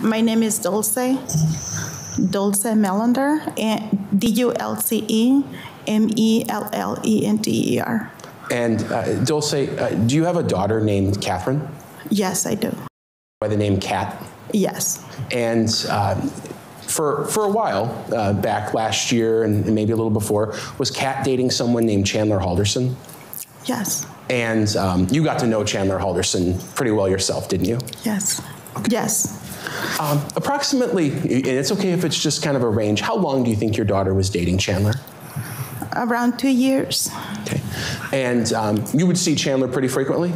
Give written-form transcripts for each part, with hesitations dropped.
My name is Dulce Melander, Dulce-Mellender. And Dulce, do you have a daughter named Catherine? Yes, I do. By the name Kat? Yes. And for a while, back last year and maybe a little before, was Kat dating someone named Chandler Halderson? Yes. And you got to know Chandler Halderson pretty well yourself, didn't you? Yes. Okay. Yes. Approximately, and it's okay if it's just kind of a range, how long do you think your daughter was dating Chandler? Around 2 years. Okay. And you would see Chandler pretty frequently?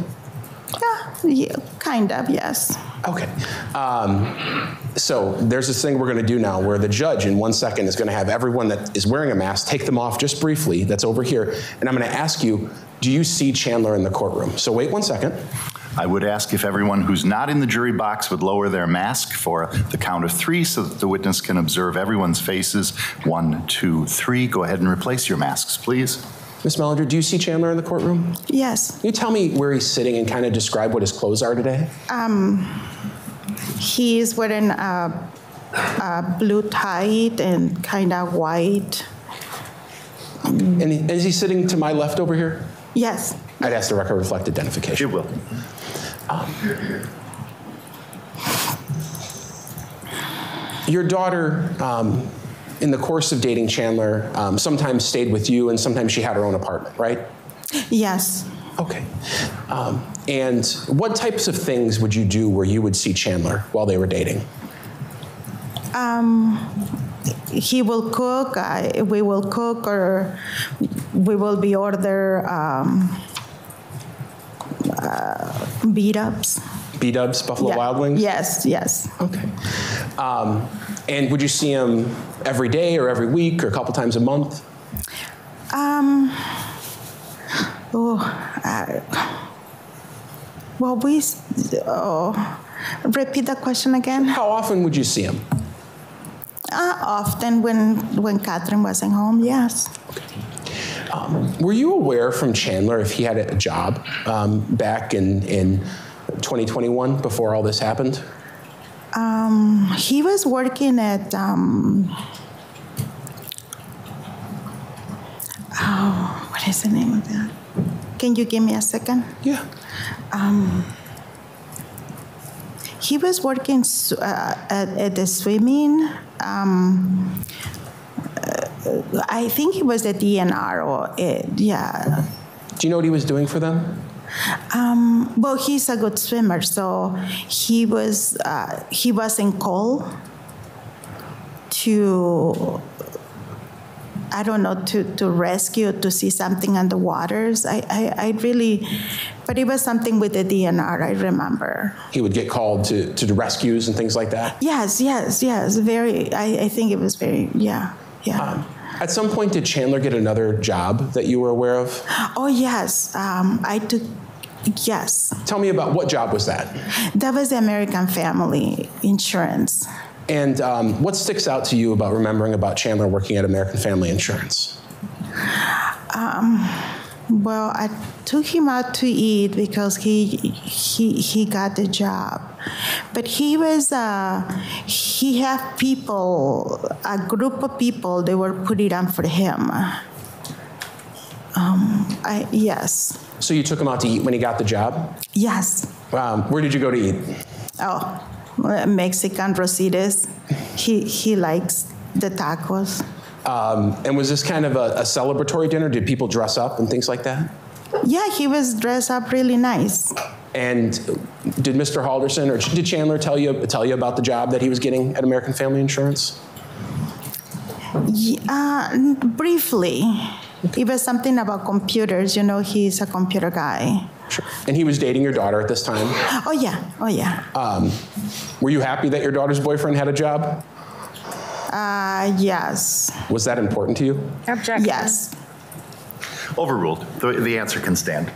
Yeah, kind of, yes. Okay. So there's this thing we're going to do now where the judge in 1 second is going to have everyone that is wearing a mask take them off just briefly, that's over here, and I'm going to ask you, do you see Chandler in the courtroom? So wait 1 second. I would ask if everyone who's not in the jury box would lower their mask for the count of 3 so that the witness can observe everyone's faces. 1, 2, 3. Go ahead and replace your masks, please. Ms. Melander, do you see Chandler in the courtroom? Yes. Can you tell me where he's sitting and kind of describe what his clothes are today? He's wearing a blue tie and kind of white. And is he sitting to my left over here? Yes. I'd ask the record reflect identification. It will. Your daughter, in the course of dating Chandler, sometimes stayed with you and sometimes she had her own apartment, right? Yes. Okay. And what types of things would you do where you would see Chandler while they were dating? He will cook, we will cook, or we will be order B-dubs. B-dubs, Buffalo Wild Wings? Yes, yes. Okay. And would you see him every day or every week or a couple times a month? Repeat the question again. How often would you see him? Often when Catherine wasn't home, yes. Okay. Were you aware from Chandler if he had a job back in 2021 before all this happened? He was working at, what is the name of that? Can you give me a second? Yeah. He was working at the swimming. I think he was the DNR or yeah. Do you know what he was doing for them? Well, he's a good swimmer, so he was in call to, I don't know, to rescue, to see something on the waters. I really, but it was something with the DNR, I remember. He would get called to do rescues and things like that? Yes, very, I think it was very, yeah. At some point, did Chandler get another job that you were aware of? Oh, yes, yes. Tell me about, what job was that? That was the American Family Insurance. And what sticks out to you about remembering about Chandler working at American Family Insurance? Well, I took him out to eat because he got the job. But he had people, a group of people, they were putting on for him. Yes. So you took him out to eat when he got the job? Yes. Where did you go to eat? Oh, Mexican Rositas. He likes the tacos. And was this kind of a celebratory dinner? Did people dress up and things like that? Yeah, he was dressed up really nice. And did Mr. Halderson or did Chandler tell you about the job that he was getting at American Family Insurance? Briefly. It was something about computers. You know, he's a computer guy. Sure. And he was dating your daughter at this time? Oh, yeah. Were you happy that your daughter's boyfriend had a job? Yes. Was that important to you? Objection. Yes. Overruled. The answer can stand.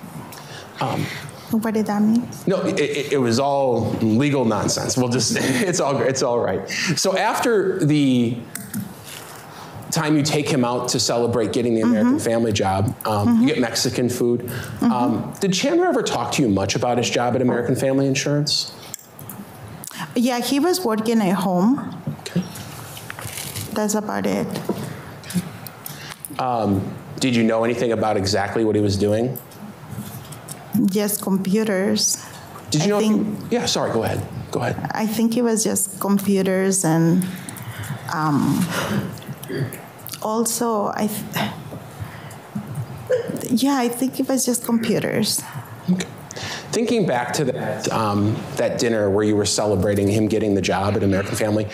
What did that mean? No, it was all legal nonsense. We'll just, it's all right. So after the time you take him out to celebrate getting the American Family job, you get Mexican food. Did Chandler ever talk to you much about his job at American Family Insurance? Yeah, he was working at home. Okay. That's about it. Did you know anything about exactly what he was doing? Just computers. Did you know? think, Yeah, sorry, go ahead. Go ahead. I think it was just computers and also, I think it was just computers. Okay. Thinking back to that dinner where you were celebrating him getting the job at American Family,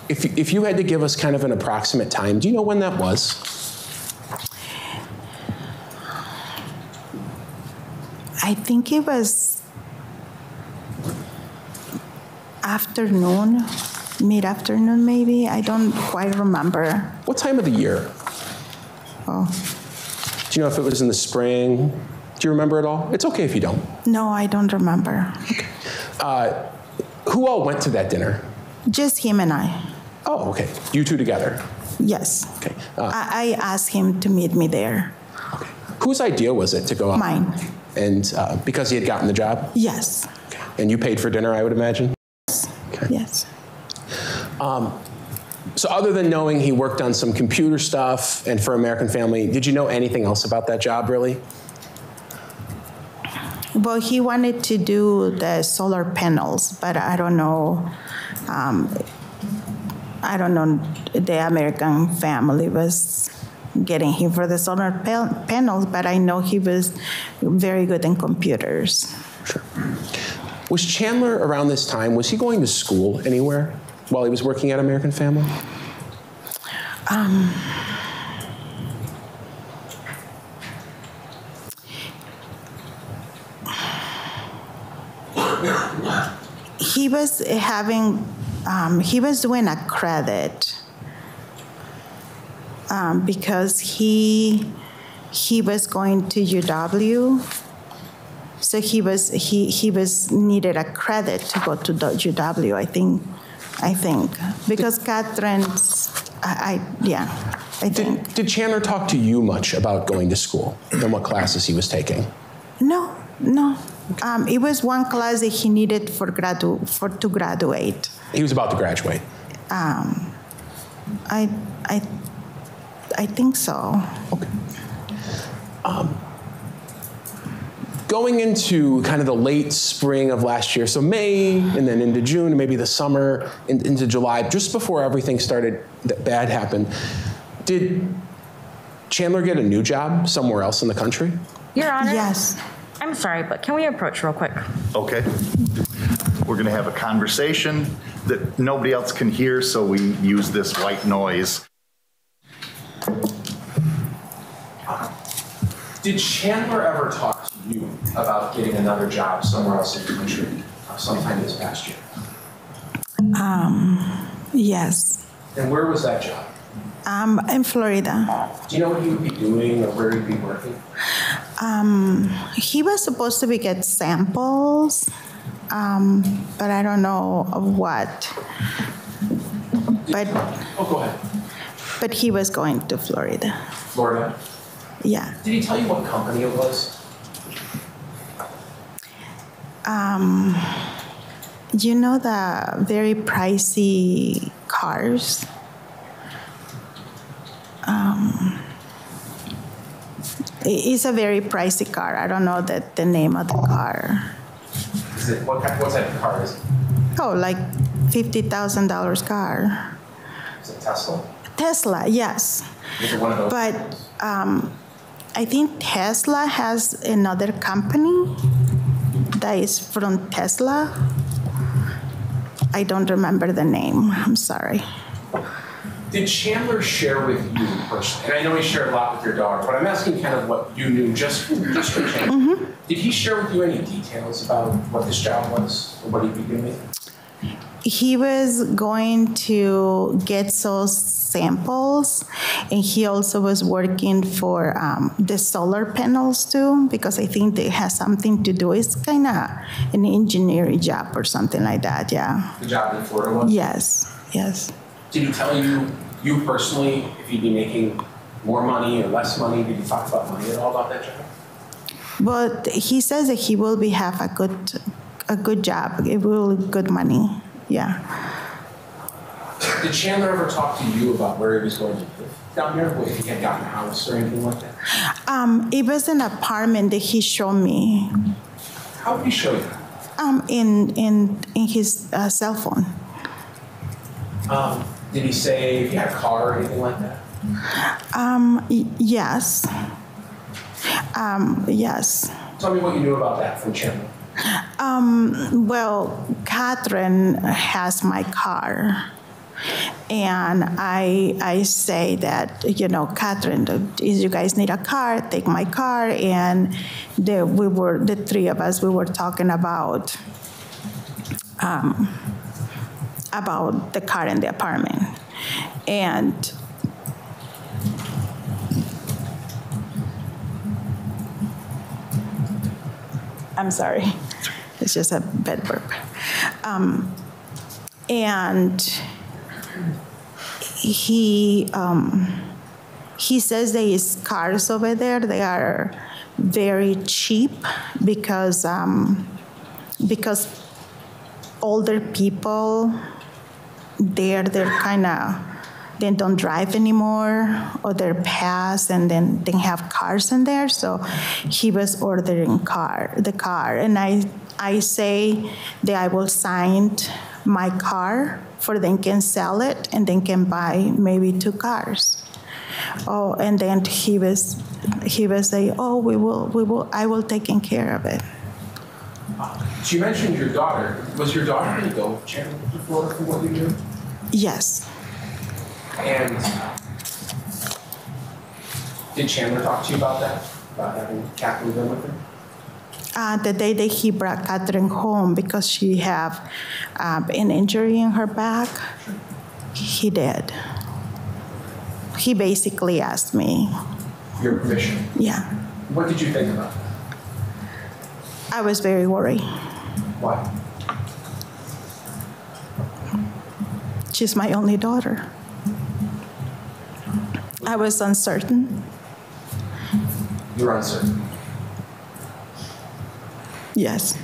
if you had to give us kind of an approximate time, do you know when that was? I think it was afternoon, mid-afternoon maybe. I don't quite remember. What time of the year? Oh. Do you know if it was in the spring? Do you remember it all? It's okay if you don't. No, I don't remember. Okay. Who all went to that dinner? Just him and I. Oh, okay. You two together? Yes. Okay. I asked him to meet me there. Okay. Whose idea was it to go out? Mine. And because he had gotten the job? Yes. Okay. And you paid for dinner, I would imagine? Yes. Okay. Yes. So other than knowing he worked on some computer stuff and for American Family, did you know anything else about that job, really? Well, he wanted to do the solar panels, but I don't know. I don't know. The American Family was getting him for the solar panels, but I know he was very good in computers. Sure. Was Chandler around this time, was he going to school anywhere while he was working at American Family? He was having, he was doing a credit because he was going to UW, so he was needed a credit to go to the UW. I think because Catherine's, I think. Did Chandler talk to you much about going to school and what classes he was taking? No. It was one class that he needed to graduate. He was about to graduate. I think so. Okay. Going into kind of the late spring of last year, so May and then into June and maybe the summer into July, just before everything started, that bad happened, did Chandler get a new job somewhere else in the country? Your Honor? Yes. I'm sorry, but can we approach real quick? Okay. We're going to have a conversation that nobody else can hear, so we use this white noise. Did Chandler ever talk to you about getting another job somewhere else in the country sometime this past year? Yes. And where was that job? In Florida. Do you know what he would be doing or where he'd be working? He was supposed to get samples, but I don't know of what. But go ahead. But he was going to Florida. Florida? Yeah. Did he tell you what company it was? You know the very pricey cars? It's a very pricey car. I don't know the name of the car. Is it, what type of car is it? Oh, like $50,000 car. Is it Tesla? Tesla, yes. Is it one of those? But I think Tesla has another company that is from Tesla. I don't remember the name. I'm sorry. Did Chandler share with you personally, and I know he shared a lot with your daughter, but I'm asking kind of what you knew just from Chandler. Mm-hmm. Did he share with you any details about what this job was or what he'd be doing? He was going to get those samples, and he also was working for the solar panels too, because I think they have something to do. It's kind of an engineering job or something like that, yeah. The job in Florida was? Yes. Did he tell you personally, if he'd be making more money or less money? Did you talk about money at all about that job? But he says that he will have a good job. It will good money. Yeah. Did Chandler ever talk to you about where he was going to live down there? If he had gotten a house or anything like that? It was an apartment that he showed me How did he show you? in his cell phone. Did he say if you had a car or anything like that? Yes. Yes. Tell me what you knew about that from Chandler. Well, Catherine has my car. And I say that, Catherine, if you guys need a car, take my car. And the three of us, we were talking about the car in the apartment. And I'm sorry, it's just a bad burp. And he says that his cars over there, they are very cheap because older people they're kind of, they don't drive anymore, or they're past, and then they have cars in there. So he was ordering the car, and I say that I will sign my car for them can sell it, and then can buy maybe 2 cars. Oh, and then he was saying, oh, I will take care of it. So you mentioned your daughter. Was your daughter going to go to Chandler before for what you do? Yes. And did Chandler talk to you about that? About having Catherine go with him? The day that he brought Catherine home because she have an injury in her back, he did. He basically asked me. Your permission? Yeah. What did you think about that? I was very worried. Why? She's my only daughter. I was uncertain. You were uncertain. Yes.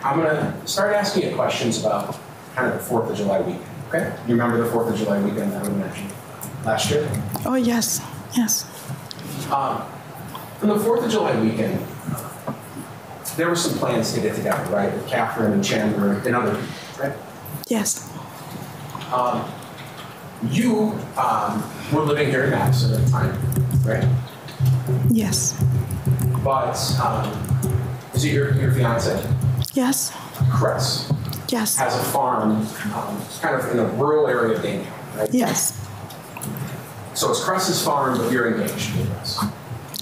I'm going to start asking you questions about kind of the 4th of July weekend, okay? You remember the 4th of July weekend that we mentioned last year? Oh, yes, yes. On the 4th of July weekend, there were some plans to get together, right? With Catherine and Chandler and other people, right? Yes. You were living here in Madison at the time, right? Yes. But is it your fiance? Yes. Chris. Yes. Has a farm kind of in a rural area of Dayton, right? Yes. So it's Chris's farm, but you're engaged with Chris.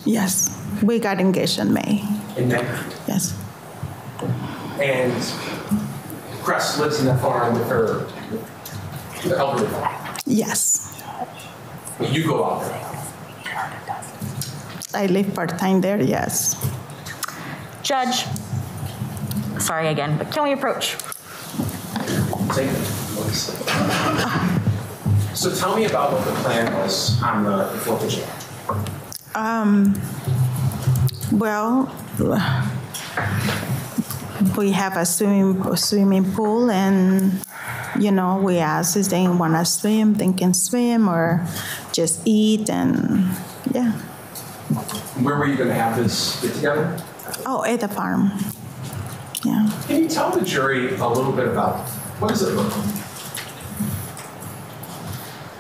Yes. We got engaged in May. In May? Yes. And Chris lives in that farm with her elderly farm. Yes. But you go out there. I live part-time there, yes. Judge, sorry again, but can we approach? So tell me about what the plan was on the 4th of July. Well, we have a swimming pool, and we ask if they want to swim, they can swim, or just eat, and yeah. Where were you going to have this get together? Oh, at the farm. Yeah. Can you tell the jury a little bit about what does it look like?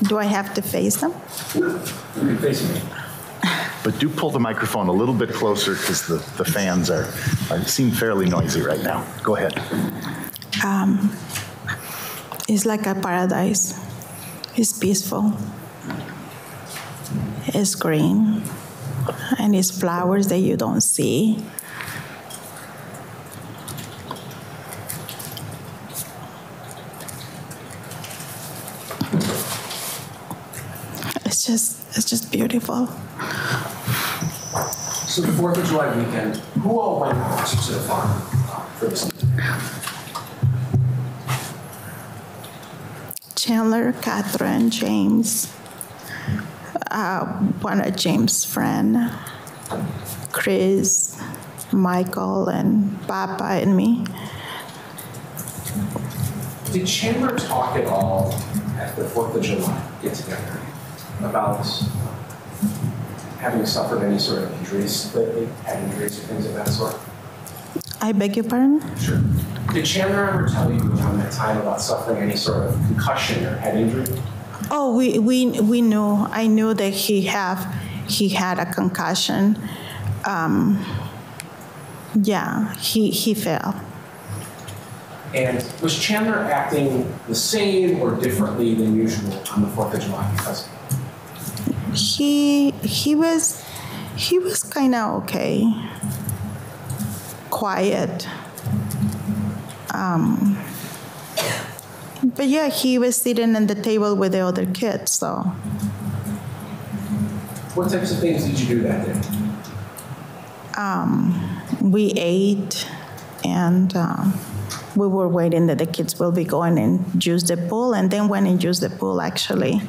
Do I have to face them? You can face me. But do pull the microphone a little bit closer because the fans seem fairly noisy right now. Go ahead. It's like a paradise. It's peaceful. It's green. And it's flowers that you don't see. It's just beautiful. So the 4th of July weekend, who all went out to the farm for this? Chandler, Catherine, James, one of James' friend, Chris, Michael, and Papa, and me. Did Chandler talk at all at the 4th of July get-together about having suffered any sort of injuries lately, head injuries or things of that sort? I beg your pardon? Sure. Did Chandler ever tell you around that time about suffering any sort of concussion or head injury? Oh, we knew. I knew that he had a concussion. Yeah, he fell. And was Chandler acting the same or differently than usual on the 4th of July because of it? He was kind of okay, quiet. But yeah, he was sitting at the table with the other kids. So. What types of things did you do that day? We ate, and we were waiting that the kids will be going and use the pool, and then went and used the pool, actually.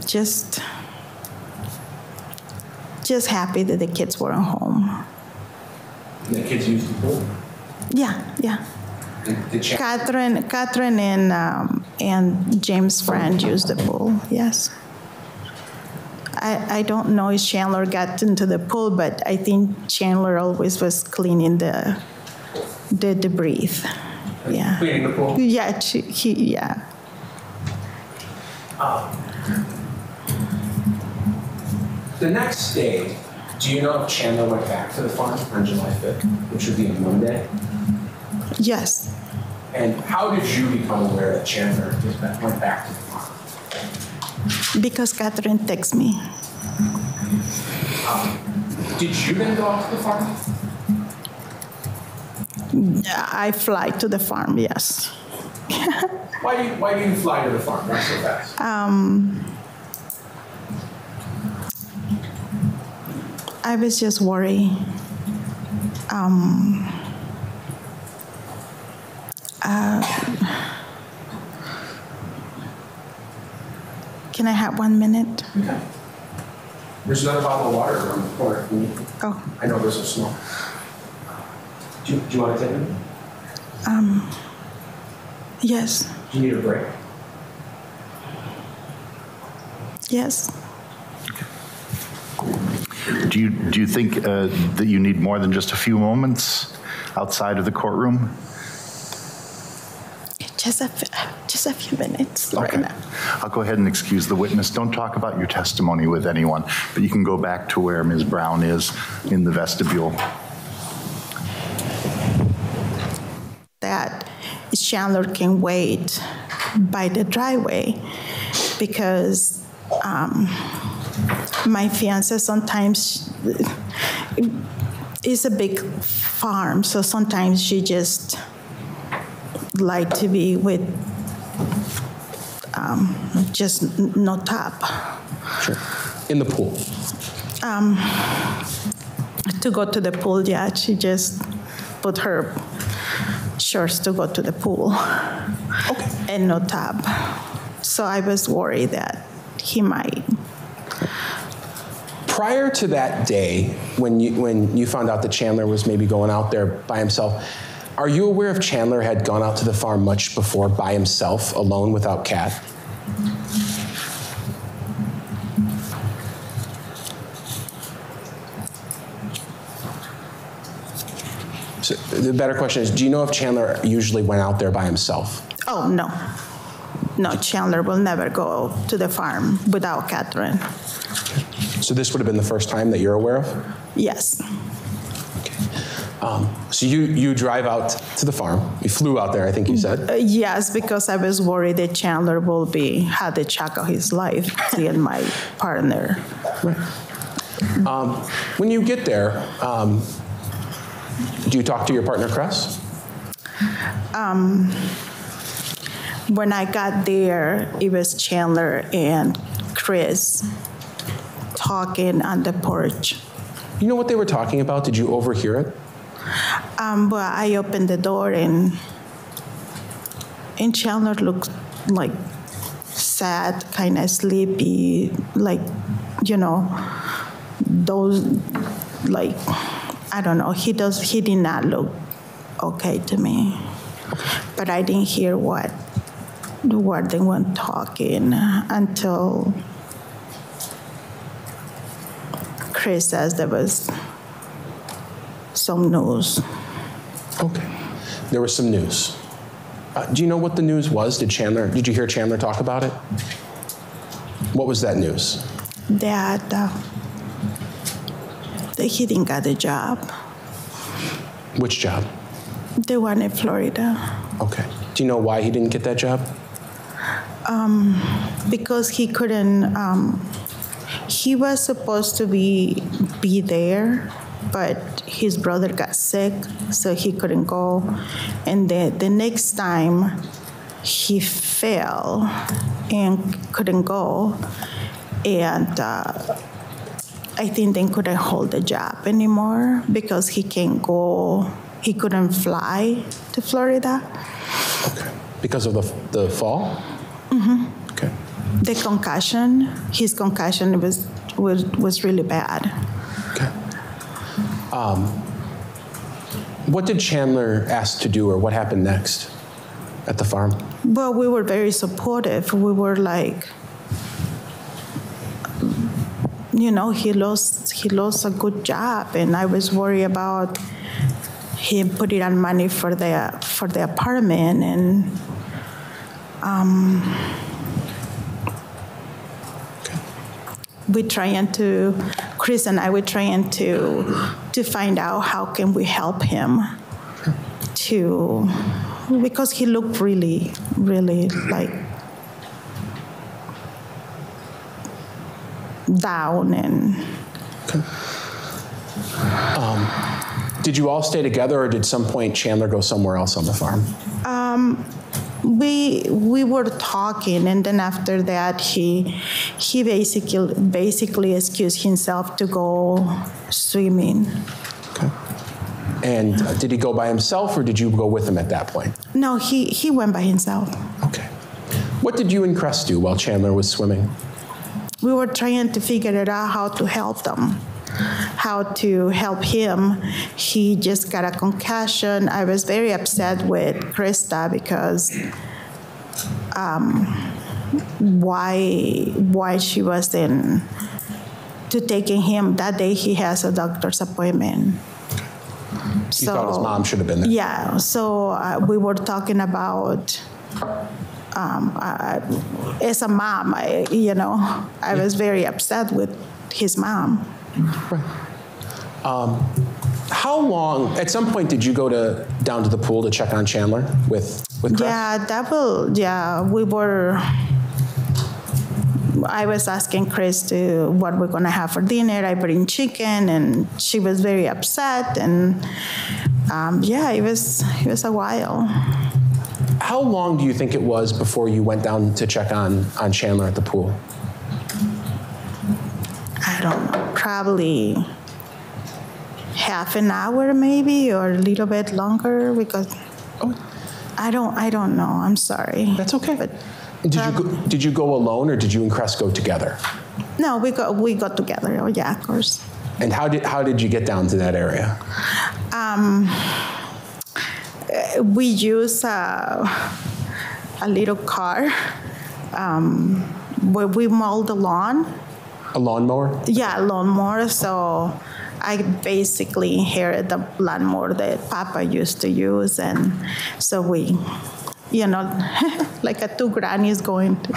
Just happy that the kids were at home. And the kids used the pool? Yeah. Catherine and James' friend used the pool, yes. I don't know if Chandler got into the pool, but I think Chandler always was cleaning the debris. Yeah. Cleaning the pool? Yeah, yeah. The next day, do you know if Chandler went back to the farm on July 5th, which would be a Monday? Yes. And how did you become aware that Chandler went back to the farm? Because Catherine texted me. Did you then go out to the farm? I fly to the farm, yes. Why do you fly to the farm? Why so fast? I was just worried. Can I have 1 minute? Okay. There's another bottle of water around the corner. Oh. I know those are small. Do you want to take them? Yes. Do you need a break? Yes. Do you think that you need more than just a few moments outside of the courtroom? Just a few minutes right now. I'll go ahead and excuse the witness. Don't talk about your testimony with anyone, but you can go back to where Ms. Brown is in the vestibule. That Chandler can wait by the driveway because my fiance sometimes is a big farm, so sometimes she just like to be with just no top. Sure. In the pool? To go to the pool, yeah, she just put her shorts to go to the pool. Okay. And no top. So I was worried that he might. Prior to that day, when you found out that Chandler was maybe going out there by himself, are you aware if Chandler had gone out to the farm much before by himself, alone, without Kat? So the better question is, do you know if Chandler usually went out there by himself? Oh, no. No, Chandler will never go to the farm without Catherine. So this would have been the first time that you're aware of? Yes. So you drive out to the farm. You flew out there, I think you said. Yes, because I was worried that Chandler will had the shock of his life seeing my partner. Right. When you get there, do you talk to your partner, Cress? When I got there, it was Chandler and Chris talking on the porch. You know what they were talking about? Did you overhear it? But I opened the door and Chandler looked like sad, kind of sleepy, like, those, like, I don't know, he did not look okay to me. But I didn't hear what they were talking until Chris says there was some news. Okay. There was some news. Do you know what the news was? Did you hear Chandler talk about it? What was that news? That he didn't get a job. Which job? The one in Florida. Okay. Do you know why he didn't get that job? Because he couldn't, he was supposed to be there, but his brother got sick, so he couldn't go. And the next time he fell and couldn't go, and I think they couldn't hold the job anymore because he can't go, he couldn't fly to Florida. Okay. Because of the fall? Mm-hmm. Okay. The concussion, his concussion was really bad. Okay. What did Chandler ask to do, or what happened next at the farm? Well, we were very supportive. We were like, you know, he lost a good job, and I was worried about him putting on money for the apartment, and Chris and I were trying to find out how can we help him because he looked really, really like down and. Okay. Did you all stay together, or did at some point Chandler go somewhere else on the farm? We were talking, and then after that, he basically excused himself to go swimming. Okay. And did he go by himself, or did you go with him at that point? No, he went by himself. Okay. What did you and Kress do while Chandler was swimming? We were trying to figure it out how to help them. How to help him. He just got a concussion. I was very upset with Krista because why she wasn't to taking him that day. He has a doctor's appointment. You thought his mom should have been there. Yeah. So we were talking about. As a mom, I was very upset with his mom. Right. How long? At some point, did you go down to the pool to check on Chandler with Kress? Yeah, we were. I was asking Chris what we're gonna have for dinner. I bring chicken, and she was very upset. And it was a while. How long do you think it was before you went down to check on Chandler at the pool? I don't know, probably half an hour maybe, or a little bit longer, because I don't know. I'm sorry. That's okay. But did you go alone, or did you and Kress go together? No, we go together. Oh yeah, of course. And how did you get down to that area? We use a little car where we mow the lawn. A lawnmower? Yeah, a lawnmower. So I basically inherited the lawnmower that Papa used to use, and so we, like a two grannies going to.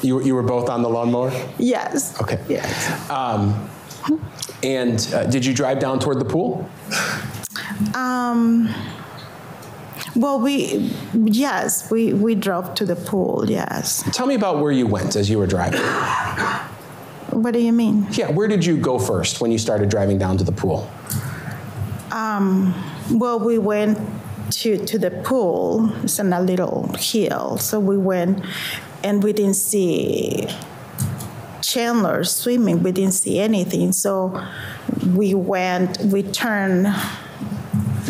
You were both on the lawnmower? Yes. Okay. Yes. And did you drive down toward the pool? Well, we drove to the pool, yes. Tell me about where you went as you were driving. What do you mean? Yeah, where did you go first when you started driving down to the pool? Well, we went to the pool. It's on a little hill. So we went, and we didn't see Chandler swimming. We didn't see anything. So we turned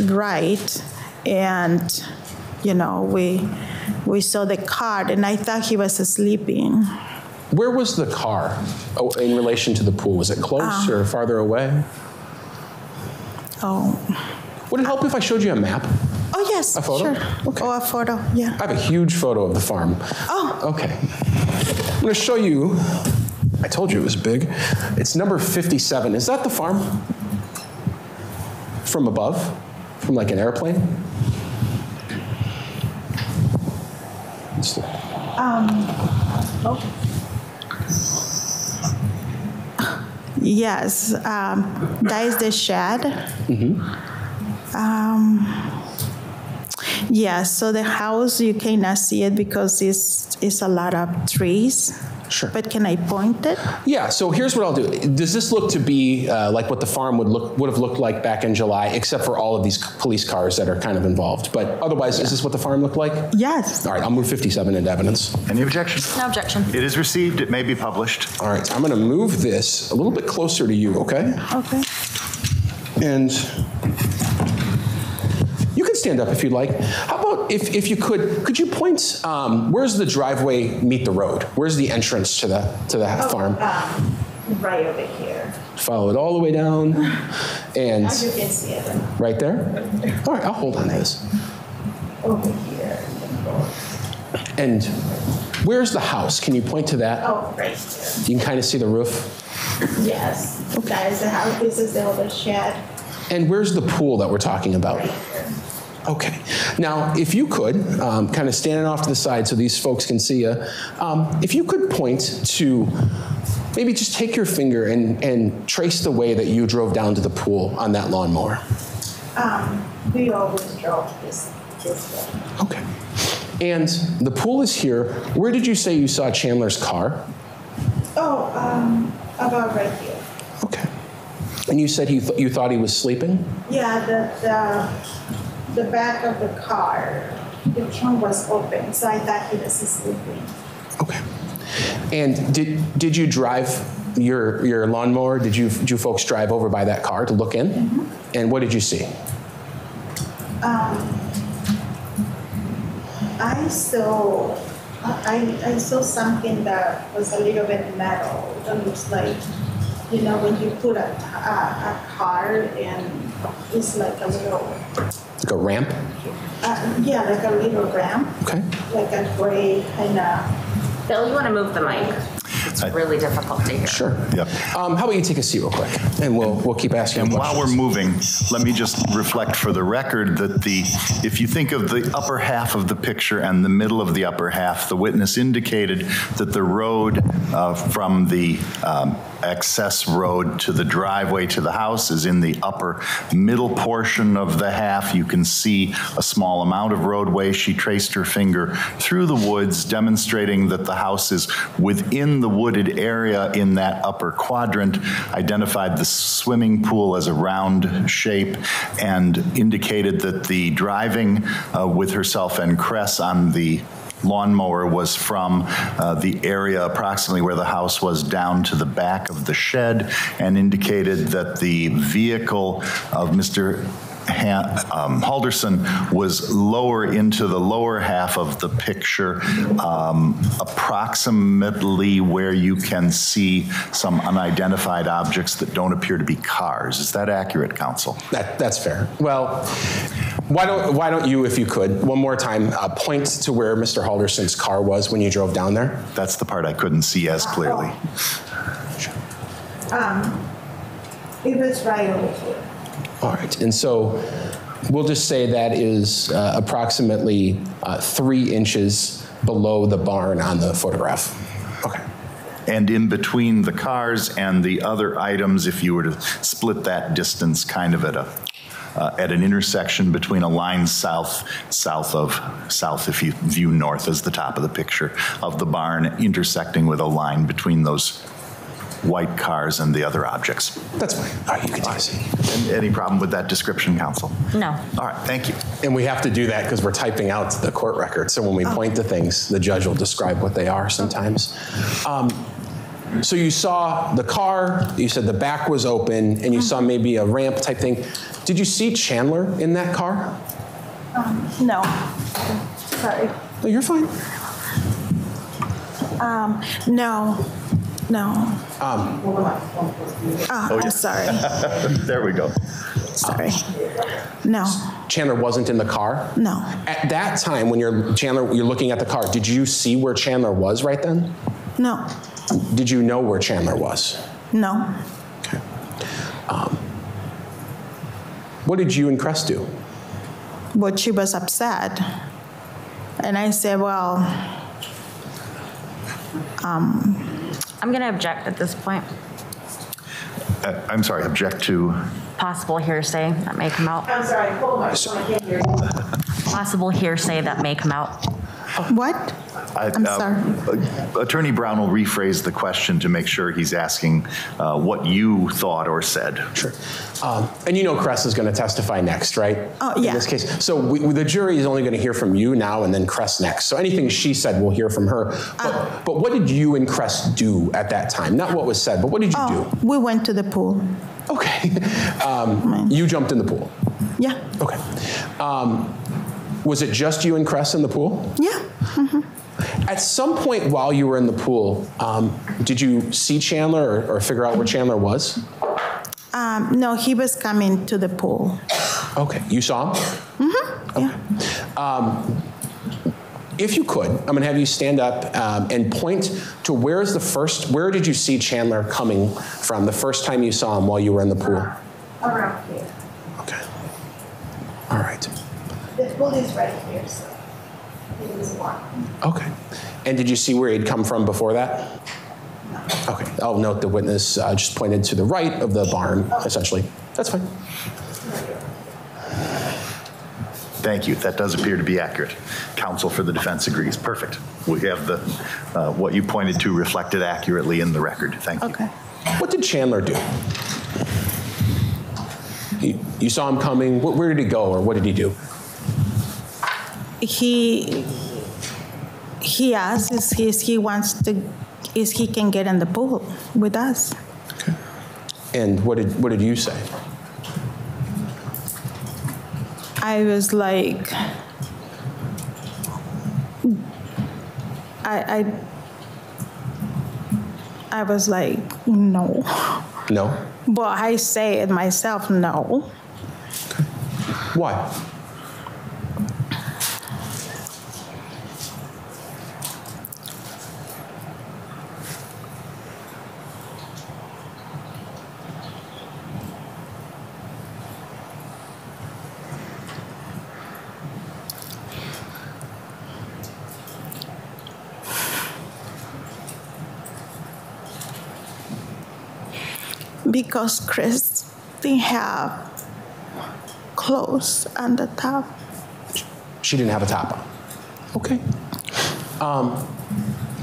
right, and we saw the car, and I thought he was sleeping. Where was the car in relation to the pool? Was it close or farther away? Oh. Would it help if I showed you a map? Oh, yes. A photo? Sure. Okay. Oh, a photo, yeah. I have a huge photo of the farm. Oh. Okay. I'm going to show you. I told you it was big. It's number 57. Is that the farm? From above? From like an airplane? Yes, that is the shed. Yeah, so the house, you cannot see it because it's a lot of trees. Sure. But can I point it? Yeah, so here's what I'll do. Does this look to be like what the farm would have looked like back in July, except for all of these police cars that are kind of involved? But otherwise, is this what the farm looked like? Yes. All right, I'll move 57 into evidence. Any objection? No objection. It is received. It may be published. All right, I'm going to move this a little bit closer to you, okay? Okay. And you can stand up if you'd like. How about if you could you point, where's the driveway meet the road? Where's the entrance to the farm? Right over here. Follow it all the way down, and As you can see it. right there? All right, I'll hold on to this. Over here. And where's the house? Can you point to that? Oh, right here. You can kind of see the roof. Yes. That is the house. This is the other shed. And where's the pool that we're talking about? Right here. Okay. Now, if you could, kind of standing off to the side so these folks can see you, if you could point to, maybe just take your finger and trace the way that you drove down to the pool on that lawnmower. We always drove this way. Okay. And the pool is here. Where did you say you saw Chandler's car? Oh, about right here. Okay. And you said you thought he was sleeping? Yeah, the back of the car, the trunk was open, so I thought he was sleeping. Okay. And did you drive your lawnmower? Did you folks drive over by that car to look in? Mm-hmm. And what did you see? I saw something that was a little bit metal. That looks like, you know, when you put a car and it's like a little. Like a ramp? Yeah, like a little ramp. Okay. Like a gray kind of. Bill, you want to move the mic? It's really difficult to hear. Sure. Yep. How about you take a seat real quick, and we'll keep asking And questions. while we're moving, let me just reflect for the record that if you think of the upper half of the picture and the middle of the upper half, the witness indicated that the road from the access road to the driveway to the house is in the upper middle portion of the half. You can see a small amount of roadway. She traced her finger through the woods, demonstrating that the house is within the wooded area in that upper quadrant, identified the swimming pool as a round shape, and indicated that the driving with herself and Kress on the lawnmower was from the area approximately where the house was down to the back of the shed, and indicated that the vehicle of Mr. Halderson was lower into the lower half of the picture, approximately where you can see some unidentified objects that don't appear to be cars. Is that accurate, counsel? That's fair. Well, why don't you, if you could, one more time, point to where Mr. Halderson's car was when you drove down there? That's the part I couldn't see as clearly. It was right over here. All right, and so we'll just say that is approximately 3 inches below the barn on the photograph. Okay. And in between the cars and the other items, if you were to split that distance kind of at an intersection between a line south if you view north as the top of the picture of the barn, intersecting with a line between those white cars and the other objects. That's fine. All right, you can take a seat. And any problem with that description, counsel? No. All right, thank you. And we have to do that because we're typing out the court record. So when we point to things, the judge will describe what they are sometimes. So you saw the car, you said the back was open, and you saw maybe a ramp type thing. Did you see Chandler in that car? No. Sorry. No, you're fine. No. I'm sorry. There we go. Sorry. No. Chandler wasn't in the car? No. At that time, when you're looking at the car, did you see where Chandler was right then? No. Did you know where Chandler was? No. Okay. What did you and Crest do? But she was upset. And I said, well, I'm going to object at this point. I'm sorry, object to? Possible hearsay that may come out. I'm sorry, hold on. I can't hear you. Possible hearsay that may come out. What? I'm sorry. Attorney Brown will rephrase the question to make sure he's asking what you thought or said. Sure. And you know Crest is going to testify next, right? Oh, yeah. In this case. So the jury is only going to hear from you now and then Crest next. So anything she said, we'll hear from her. But what did you and Crest do at that time? Not what was said, but what did you do? We went to the pool. Okay. You jumped in the pool? Yeah. Okay. Was it just you and Crest in the pool? Yeah. Mm-hmm. At some point while you were in the pool, did you see Chandler or figure out where Chandler was? No, he was coming to the pool. Okay. You saw him? Mm-hmm. Okay. Yeah. If you could, I'm going to have you stand up and point to where did you see Chandler coming from the first time you saw him while you were in the pool? Around here. Okay. All right. The pool is right here, so it was walking. Okay. And did you see where he'd come from before that? No. Okay. I'll note the witness just pointed to the right of the barn, essentially. That's fine. Thank you. That does appear to be accurate. Counsel for the defense agrees. Perfect. We have the what you pointed to reflected accurately in the record. Thank you. Okay. What did Chandler do? You saw him coming. Where did he go, or what did he do? He asked if he can get in the pool with us. Okay. And what did you say? I was like, I was like, no. No? But I say it myself, no. Okay. Why? Because Chris didn't have clothes on the top. She didn't have a top on. Okay.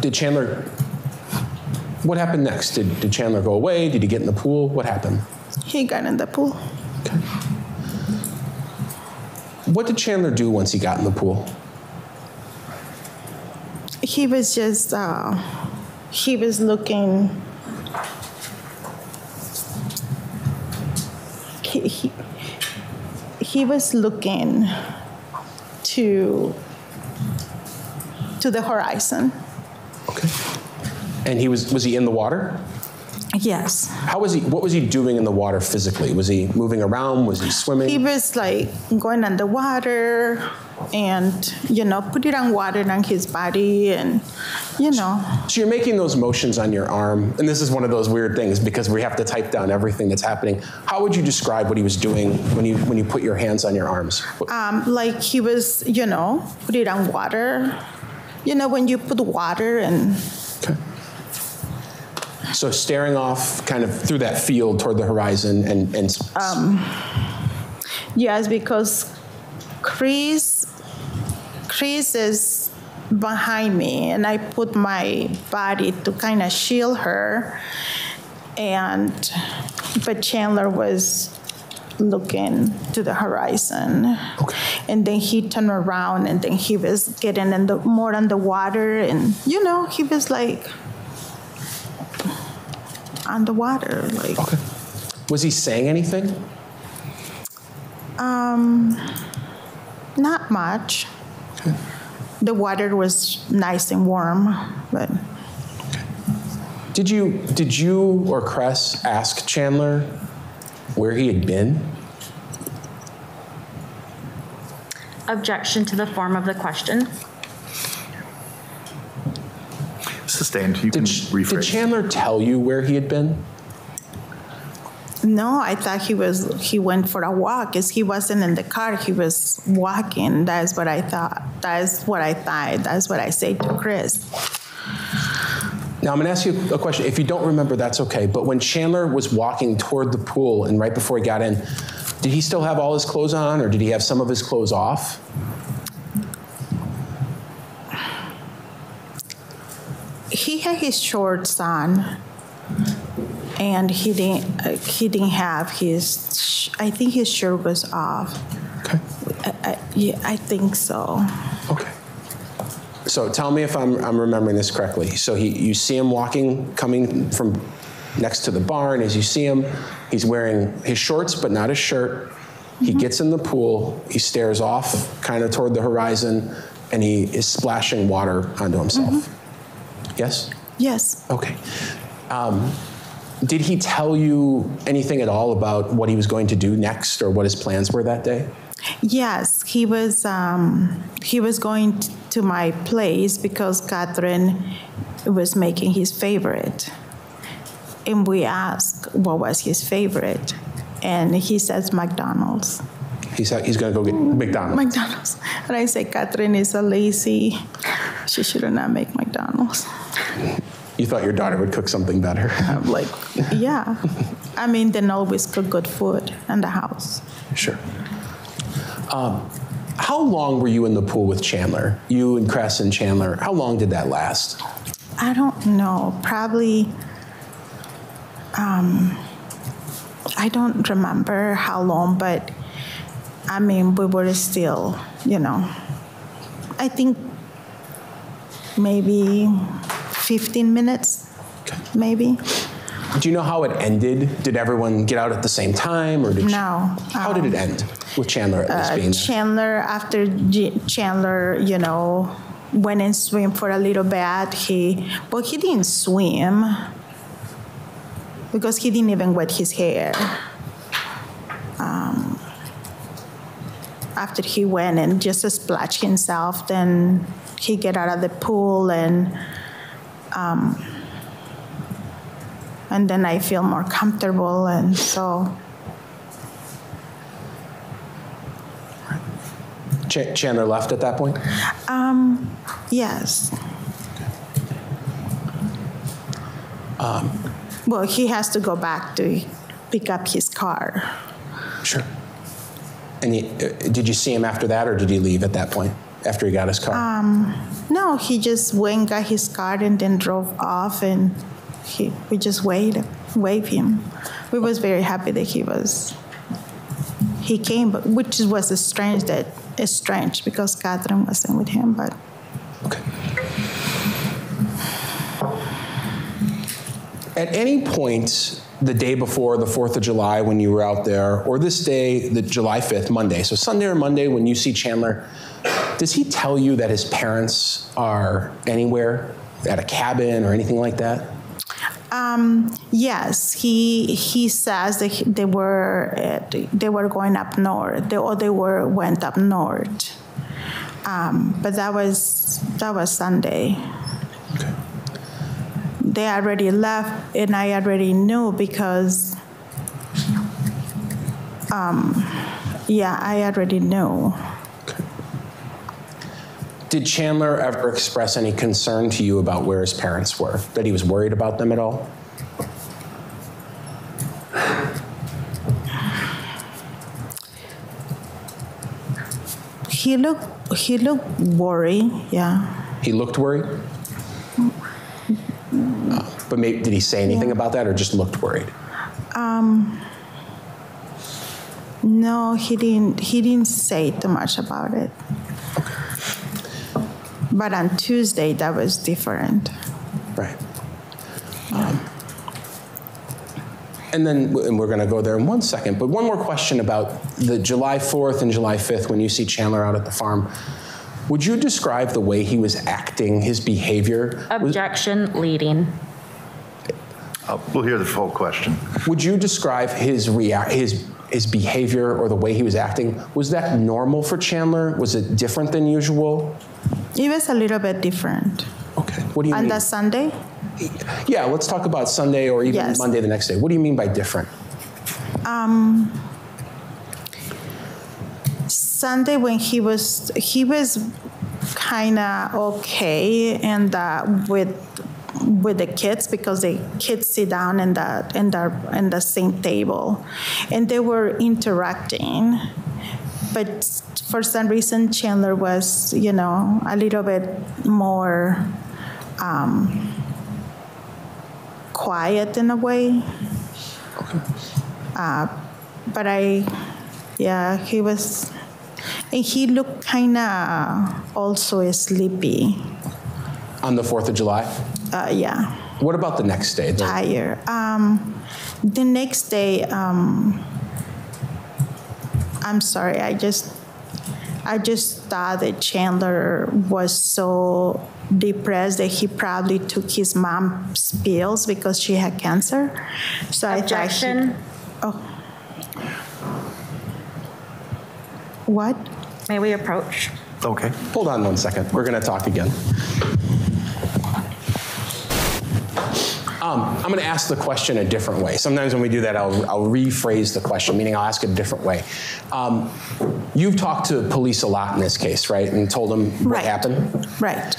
Did Chandler, what happened next? Did Chandler go away? Did he get in the pool? What happened? He got in the pool. Okay. What did Chandler do once he got in the pool? He was just, he was looking, he was looking to the horizon. Okay. And was he in the water? Yes. What was he doing in the water physically? Was he moving around? Was he swimming? He was like going underwater and, putting on water on his body and, So you're making those motions on your arm, and this is one of those weird things because we have to type down everything that's happening. How would you describe what he was doing when you put your hands on your arms? Like he was, putting on water. When you put water and... Okay. So staring off kind of through that field toward the horizon and yes, because Chris is behind me and I put my body to kind of shield her, but Chandler was looking to the horizon. Okay. And then he turned around and then he was getting more underwater and, he was like underwater. Like. Okay. Was he saying anything? Not much. Okay. The water was nice and warm, but. Okay. Did you or Cress ask Chandler where he had been? Objection to the form of the question. Sustained. You can rephrase. Did Chandler tell you where he had been? No, I thought he went for a walk. Because he wasn't in the car, he was walking. That's what I thought. That's what I said to Chris. Now I'm going to ask you a question. If you don't remember, that's okay. But when Chandler was walking toward the pool and right before he got in, did he still have all his clothes on, or did he have some of his clothes off? He had his shorts on, and he didn't have his. I think his shirt was off. Okay. I think so. Okay. So tell me if I'm remembering this correctly. So you see him coming from next to the barn. As you see him, he's wearing his shorts but not his shirt. Mm-hmm. He gets in the pool. He stares off kind of toward the horizon, and he is splashing water onto himself. Mm-hmm. Yes? Yes. Okay. Did he tell you anything at all about what he was going to do next or what his plans were that day? Yes, he was going to my place because Catherine was making his favorite. And we asked what was his favorite. And he says McDonald's. He said he's going to go get McDonald's. McDonald's. And I say, Catherine is a lazy. She should not make McDonald's. You thought your daughter would cook something better. I'm like, yeah. I mean, they always cook good food in the house. Sure. How long were you in the pool with Chandler? You and Kress and Chandler. How long did that last? I don't know. Probably, I don't remember how long, but I mean, we were still, I think maybe 15 minutes, maybe. Do you know how it ended? Did everyone get out at the same time, or did no? How did it end with Chandler at least being there? Chandler, after Chandler, went and swim for a little bit. He didn't swim because he didn't even wet his hair. After he went and just splashed himself, then he get out of the pool and then I feel more comfortable, and so. Chandler left at that point? Yes. Well, he has to go back to pick up his car. Sure. And did you see him after that, or did he leave at that point, after he got his car? No, he just went, got his car, and then drove off, and we just waved him. We was very happy that he came, but which was strange because Catherine wasn't with him, but. Okay. At any point the day before the 4th of July when you were out there, or this day, the July 5th, Monday, so Sunday or Monday when you see Chandler, does he tell you that his parents are anywhere, at a cabin or anything like that? Yes, he says that they were going up north, or they went up north. But that was Sunday. Okay. They already left, and I already knew because, I already knew. Okay. Did Chandler ever express any concern to you about where his parents were? That he was worried about them at all? He looked worried, yeah. He looked worried? But maybe, did he say anything about that, or just looked worried? No, he didn't say too much about it. Okay. But on Tuesday, that was different. Right. And we're going to go there in 1 second, but one more question about the July 4th and July 5th when you see Chandler out at the farm. Would you describe the way he was acting, his behavior? Objection, leading. We'll hear the full question. Would you describe his behavior or the way he was acting? Was that normal for Chandler? Was it different than usual? It was a little bit different. Okay. What do you mean? On the Sunday? Yeah, let's talk about Sunday or even Yes. Monday the next day. What do you mean by different? Sunday when he was kind of okay and with the kids, because the kids sit down in the same table and they were interacting, but for some reason Chandler was, you know, a little bit more quiet in a way. Okay. But he was, and he looked kind of also sleepy. On the 4th of July? Yeah. What about the next day? Tired. The next day, I'm sorry, I just thought that Chandler was so depressed that he probably took his mom's pills because she had cancer. So Objection. What? May we approach? Okay. Hold on 1 second. We're going to talk again. I'm going to ask the question a different way. Sometimes when we do that, I'll rephrase the question, meaning I'll ask it a different way. You've talked to police a lot in this case, right? And told them what happened? Right.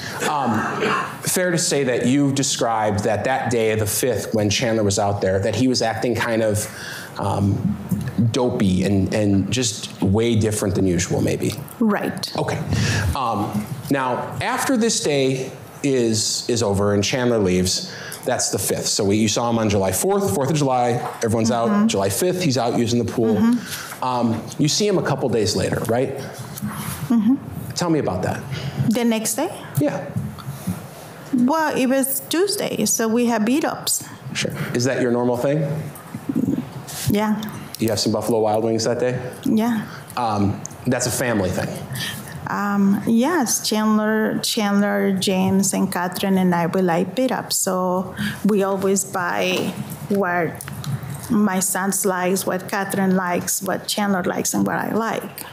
Fair to say that you've described that day, the 5th, when Chandler was out there, that he was acting kind of dopey and just way different than usual, maybe? Right. Okay. Now, after this day is over and Chandler leaves, that's the 5th. So you saw him on July 4th, 4th of July, everyone's out. July 5th, he's out using the pool. You see him a couple days later, right? Tell me about that. The next day? Yeah. Well, it was Tuesday, so we had beat-ups. Sure. Is that your normal thing? Yeah. You have some Buffalo Wild Wings that day? Yeah. That's a family thing. Yes, Chandler, James, and Catherine and I, we like beat-ups. So we always buy what my son likes, what Catherine likes, what Chandler likes, and what I like.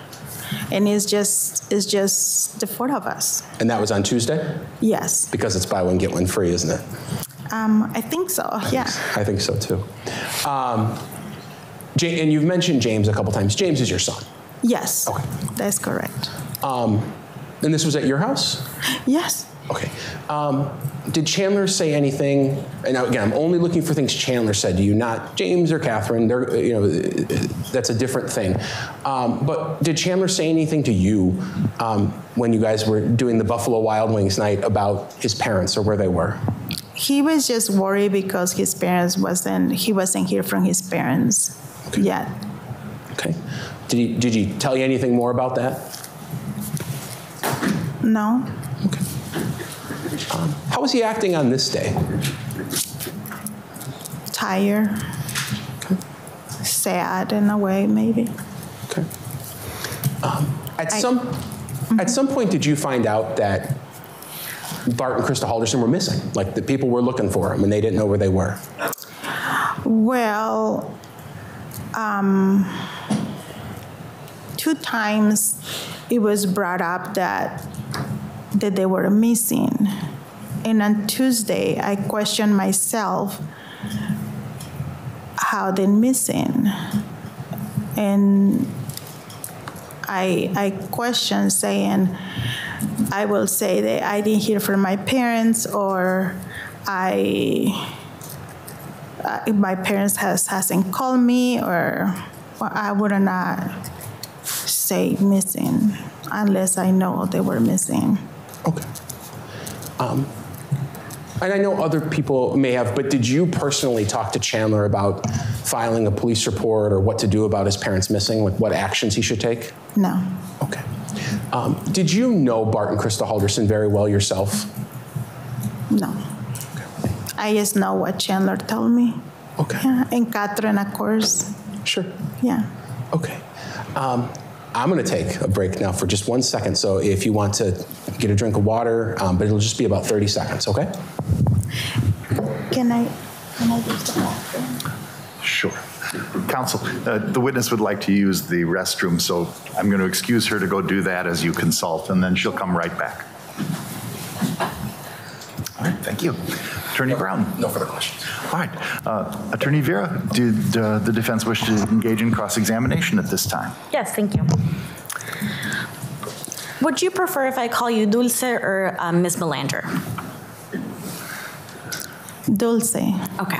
And it's just the 4 of us. And that was on Tuesday? Yes. Because it's buy one, get one free, isn't it? I think so, yeah. I think so, too. And you've mentioned James a couple times. James is your son? Yes. Okay. That's correct. And this was at your house? Yes. Okay. Did Chandler say anything? And now, again, I'm only looking for things Chandler said to you, not James or Catherine. They're, that's a different thing. But did Chandler say anything to you when you guys were doing the Buffalo Wild Wings night about his parents or where they were? He was just worried because his parents he wasn't here from his parents yet. Okay. Did he tell you anything more about that? No. Okay. How was he acting on this day? Tired. Okay. Sad in a way, maybe. Okay. At some point, did you find out that Bart and Krista Halderson were missing? Like the people were looking for them and they didn't know where they were? Well, 2 times it was brought up that they were missing. And on Tuesday, I questioned myself how they're missing. And I questioned saying, I will say that I didn't hear from my parents, or my parents hasn't called me, or I would not say missing unless I know they were missing. Okay. And I know other people may have, but did you personally talk to Chandler about filing a police report or what to do about his parents missing, like what actions he should take? No. Okay. Did you know Bart and Krista Halderson very well yourself? No. Okay. I just know what Chandler told me. Okay. Yeah, and Catherine, of course. Sure. Yeah. Okay. I'm going to take a break now for just 1 second. So if you want to get a drink of water, but it'll just be about 30 seconds, okay? Can I? Sure. Counsel, the witness would like to use the restroom, so I'm going to excuse her to go do that as you consult, and then she'll come right back. All right, thank you. Attorney Brown. No further questions. All right. Attorney Vera, did the defense wish to engage in cross-examination at this time? Yes, thank you. Would you prefer if I call you Dulce or Ms. Melander? Dulce. Okay.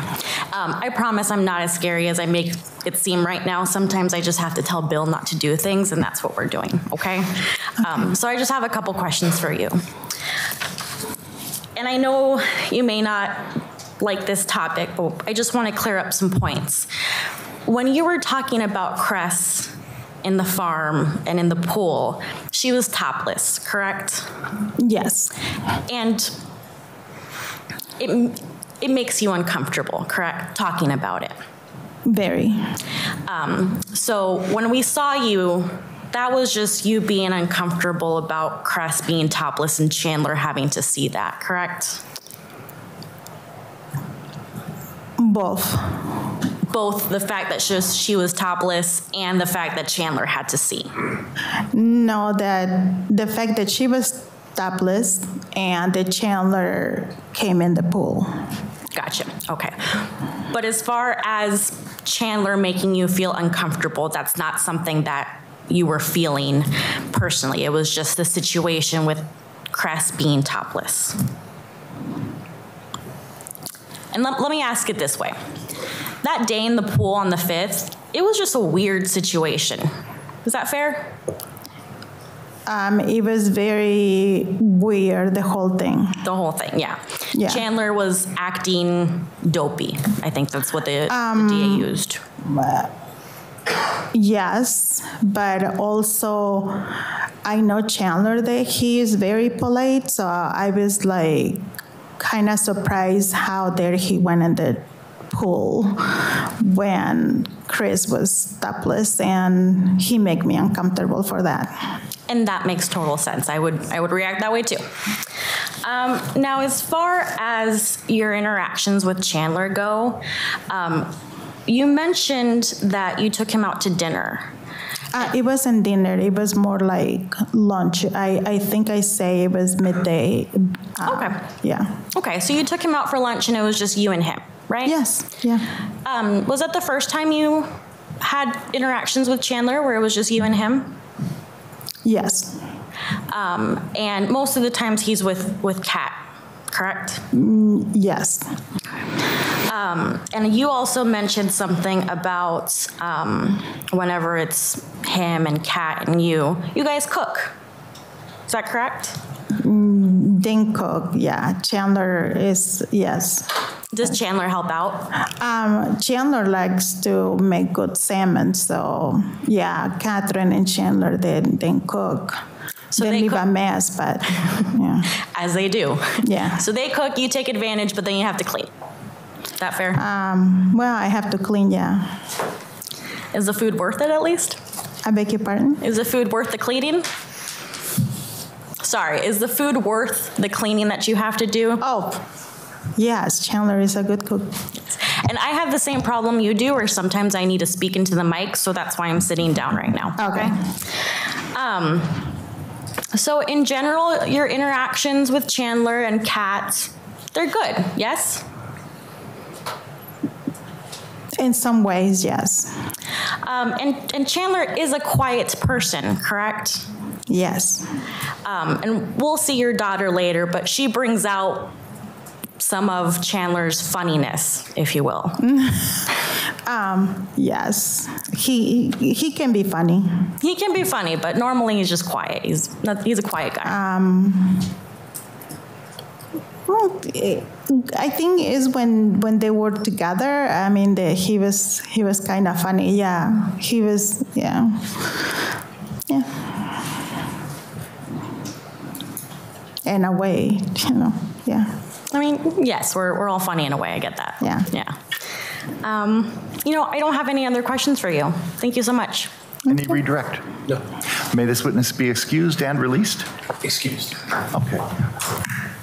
I promise I'm not as scary as I make it seem right now. Sometimes I just have to tell Bill not to do things, and that's what we're doing, okay? So I just have a couple questions for you. And I know you may not like this topic, but I just want to clear up some points. When you were talking about Cress in the farm and in the pool, she was topless, correct? Yes. And it makes you uncomfortable, correct, talking about it? Very. So when we saw you, that was just you being uncomfortable about Cress being topless and Chandler having to see that, correct? Both. Both the fact that she was topless and the fact that Chandler had to see. No, that the fact that she was topless and that Chandler came in the pool. Gotcha, okay. But as far as Chandler making you feel uncomfortable, that's not something that you were feeling personally. It was just the situation with Cress being topless. And let me ask it this way. That day in the pool on the 5th, it was just a weird situation. Is that fair? It was very weird, the whole thing. The whole thing, yeah. Yeah. Chandler was acting dopey. I think that's what the DA used. Yes, but also I know Chandler that he is very polite, so I was like kind of surprised how there he went in the pool when Chris was topless, and he made me uncomfortable for that. And that makes total sense. I would react that way too. Now, as far as your interactions with Chandler go, you mentioned that you took him out to dinner. It wasn't dinner. It was more like lunch. I think I say it was midday. Okay. Yeah. Okay, so you took him out for lunch and it was just you and him, right? Yes. Yeah. Was that the first time you had interactions with Chandler where it was just you and him? Yes. And most of the times he's with Kat, correct? Yes. And you also mentioned something about whenever it's him and Kat and you guys cook. Is that correct? Didn't cook, yeah. Chandler is, yes. Does Chandler help out? Chandler likes to make good salmon, so yeah, Catherine and Chandler didn't cook. So they leave a mess, but yeah. As they do. Yeah. So they cook, you take advantage, but then you have to clean. Is that fair? Well, I have to clean, yeah. Is the food worth it at least? I beg your pardon? Is the food worth the cleaning? Sorry, is the food worth the cleaning that you have to do? Oh, yes, Chandler is a good cook. And I have the same problem you do, where sometimes I need to speak into the mic, so that's why I'm sitting down right now. Okay. So in general, your interactions with Chandler and Kat, they're good, yes? In some ways, yes. And Chandler is a quiet person, correct? Yes. And we'll see your daughter later, but she brings out some of Chandler's funniness, if you will. Yes. He can be funny. He can be funny, but normally he's just quiet. He's a quiet guy. Well, I think is when they were together. I mean, he was kind of funny. Yeah, he was. Yeah. In a way, you know. Yeah. I mean, yes, we're all funny in a way. I get that. Yeah. Yeah. I don't have any other questions for you. Thank you so much. Any redirect? No. May this witness be excused and released? Excused. Okay.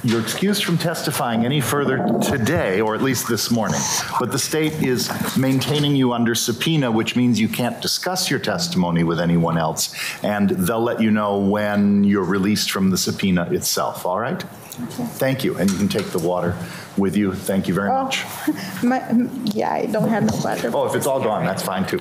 You're excused from testifying any further today, or at least this morning, but the state is maintaining you under subpoena, which means you can't discuss your testimony with anyone else, and they'll let you know when you're released from the subpoena itself, all right? Okay. Thank you, and you can take the water with you. Thank you very much. Yeah, I don't have no water. Oh, if it's all gone, that's fine too.